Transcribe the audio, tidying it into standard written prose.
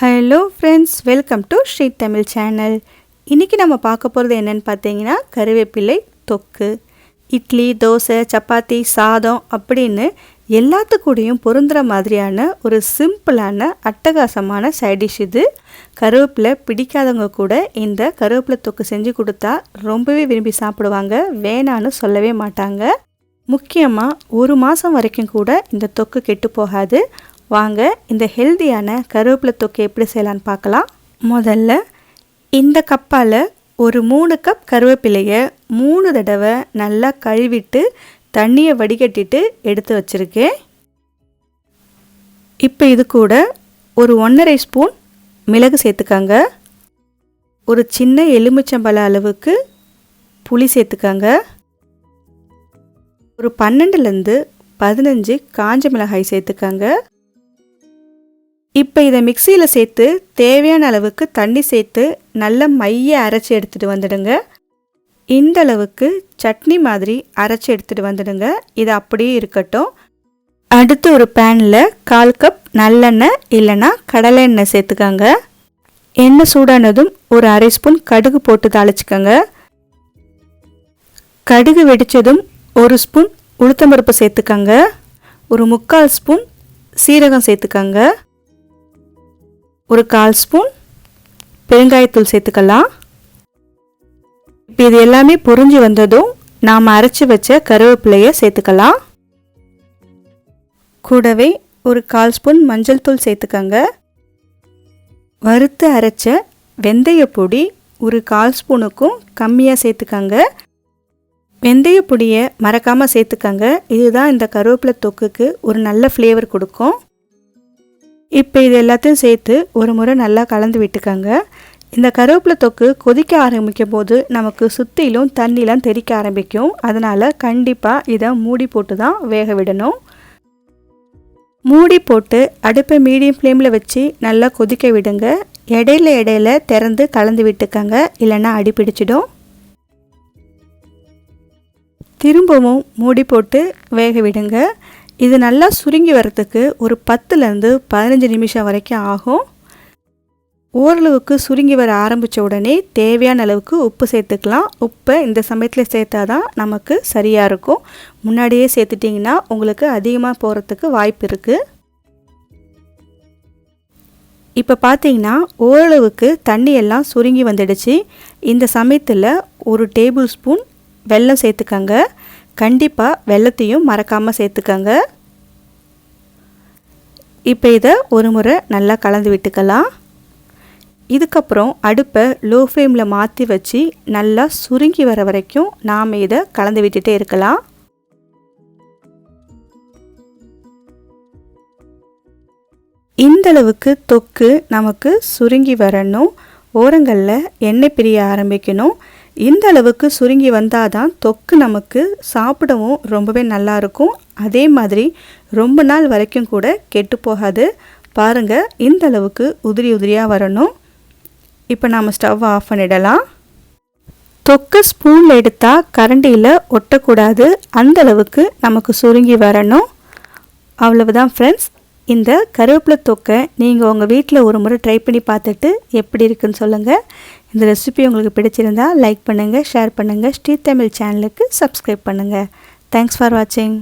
Hello friends, welcome to Sri Tamil channel. இன்றைக்கி நம்ம பார்க்க போகிறது என்னென்னு பார்த்தீங்கன்னா கருவேப்பிலை தொக்கு. இட்லி, தோசை, சப்பாத்தி, சாதம் அப்படின்னு எல்லாத்துக்கூடையும் பொருந்துகிற மாதிரியான ஒரு சிம்பிளான அட்டகாசமான சைட் டிஷ் இது. கருவேப்பிலை பிடிக்காதவங்க கூட இந்த கருவேப்பிலை தொக்கு செஞ்சு கொடுத்தா ரொம்பவே விரும்பி சாப்பிடுவாங்க, வேணான்னு சொல்லவே மாட்டாங்க. முக்கியமாக ஒரு மாதம் வரைக்கும் கூட இந்த தொக்கு கெட்டு போகாது. வாங்க இந்த ஹெல்தியான கருவேப்பிலை தொக்கு எப்படி செய்யலான்னு பார்க்கலாம். முதல்ல இந்த கப்பால் ஒரு 3 கப் கருவேப்பிலையை 3 தடவை நல்லா கழுவிட்டு தண்ணியை வடிகட்டிட்டு எடுத்து வச்சுருக்கேன். இப்போ இது கூட ஒரு 1½ ஸ்பூன் மிளகு சேர்த்துக்கங்க. ஒரு சின்ன எலுமிச்சம்பழ அளவுக்கு புளி சேர்த்துக்கங்க. ஒரு 12லேருந்து 15 காஞ்ச மிளகாய் சேர்த்துக்கங்க. இப்போ இதை மிக்சியில் சேர்த்து தேவையான அளவுக்கு தண்ணி சேர்த்து நல்லா மைய அரைச்சி எடுத்துகிட்டு வந்துடுங்க. இந்த அளவுக்கு சட்னி மாதிரி அரைச்சி எடுத்துகிட்டு வந்துடுங்க. இது அப்படியே இருக்கட்டும். அடுத்து ஒரு பேனில் 1/4 கப் நல்லெண்ணெய் இல்லைன்னா கடலை எண்ணெய் சேர்த்துக்கங்க. எண்ணெய் சூடானதும் ஒரு 1/2 ஸ்பூன் கடுகு போட்டு தாளிச்சுக்கோங்க. கடுகு வெடித்ததும் 1 ஸ்பூன் உளுத்தம்பருப்பு சேர்த்துக்கங்க. ஒரு 3/4 ஸ்பூன் சீரகம் சேர்த்துக்கங்க. ஒரு 1/4 ஸ்பூன் பெருங்காயத்தூள் சேர்த்துக்கலாம். இப்போ இது எல்லாமே பொரிஞ்சு வந்ததும் நாம் அரைச்சி வச்ச கருவேப்பிலையை சேர்த்துக்கலாம். கூடவே ஒரு 1/4 ஸ்பூன் மஞ்சள் தூள் சேர்த்துக்கங்க. வறுத்து அரைச்ச வெந்தய பொடி ஒரு 1/4 ஸ்பூனுக்கும் கம்மியாக சேர்த்துக்கங்க. வெந்தய பொடியை மறக்காமல் சேர்த்துக்கங்க. இதுதான் இந்த கருவேப்பிலை தொக்குக்கு ஒரு நல்ல ஃப்ளேவர் கொடுக்கும். இப்போ இது எல்லாத்தையும் சேர்த்து ஒரு முறை நல்லா கலந்து விட்டுக்கங்க. இந்த கருவேப்பிலை தொக்கு கொதிக்க ஆரம்பிக்கும் போது நமக்கு சுற்றிலும் தண்ணிலாம் தெறிக்க ஆரம்பிக்கும். அதனால் கண்டிப்பாக இதை மூடி போட்டு தான் வேக விடணும். மூடி போட்டு அடுப்பை மீடியம் ஃப்ளேமில் வச்சு நல்லா கொதிக்க விடுங்க. இடையில திறந்து கலந்து விட்டுக்கங்க, இல்லைன்னா அடி பிடிச்சிடும். திரும்பவும் மூடி போட்டு வேக விடுங்க. இது நல்லா சுருங்கி வரத்துக்கு ஒரு 10லேருந்து 15 நிமிஷம் வரைக்கும் ஆகும். ஓரளவுக்கு சுருங்கி வர ஆரம்பித்த உடனே தேவையான அளவுக்கு உப்பு சேர்த்துக்கலாம். உப்பை இந்த சமயத்தில் சேர்த்தா தான் நமக்கு சரியாக இருக்கும். முன்னாடியே சேர்த்துட்டிங்கன்னா உங்களுக்கு அதிகமாக போகிறதுக்கு வாய்ப்பு இருக்குது. இப்போ பார்த்தீங்கன்னா ஓரளவுக்கு தண்ணியெல்லாம் சுருங்கி வந்துடுச்சு. இந்த சமயத்தில் ஒரு டேபிள் ஸ்பூன் வெல்லம் சேர்த்துக்கங்க. கண்டிப்பாக வெல்லத்தையும் மறக்காமல் சேர்த்துக்கங்க. இப்போ இதை ஒரு முறை நல்லா கலந்து விட்டுக்கலாம். இதுக்கப்புறம் அடுப்பை லோ ஃப்ளேமில் மாற்றி வச்சு நல்லா சுருங்கி வர வரைக்கும் நாம் இதை கலந்து விட்டுட்டே இருக்கலாம். இந்தளவுக்கு தொக்கு நமக்கு சுருங்கி வரணும். ஓரங்களில் எண்ணெய் பிரிய ஆரம்பிக்கணும். இந்த அளவுக்கு சுருங்கி வந்தால் தான் தொக்கு நமக்கு சாப்பிடவும் ரொம்பவே நல்லாயிருக்கும். அதே மாதிரி ரொம்ப நாள் வரைக்கும் கூட கெட்டு போகாது. பாருங்கள், இந்த அளவுக்கு உதிரி உதிரியாக வரணும். இப்போ நாம் ஸ்டவ் ஆஃப் பண்ணிடலாம். தொக்கு ஸ்பூனில் எடுத்தால் கரண்டியில் ஒட்டக்கூடாது. அந்த அளவுக்கு நமக்கு சுருங்கி வரணும். அவ்வளவுதான் ஃப்ரெண்ட்ஸ். இந்த கருவேப்பிலை தொக்கை நீங்கள் உங்கள் வீட்டில் ஒரு முறை ட்ரை பண்ணி பார்த்துட்டு எப்படி இருக்குன்னு சொல்லுங்கள். இந்த ரெசிபி உங்களுக்கு பிடிச்சிருந்தால் லைக் பண்ணுங்கள், ஷேர் பண்ணுங்கள். ஸ்ரீ தமிழ் சேனலுக்கு சப்ஸ்கிரைப் பண்ணுங்கள். தேங்க்ஸ் ஃபார் வாட்சிங்.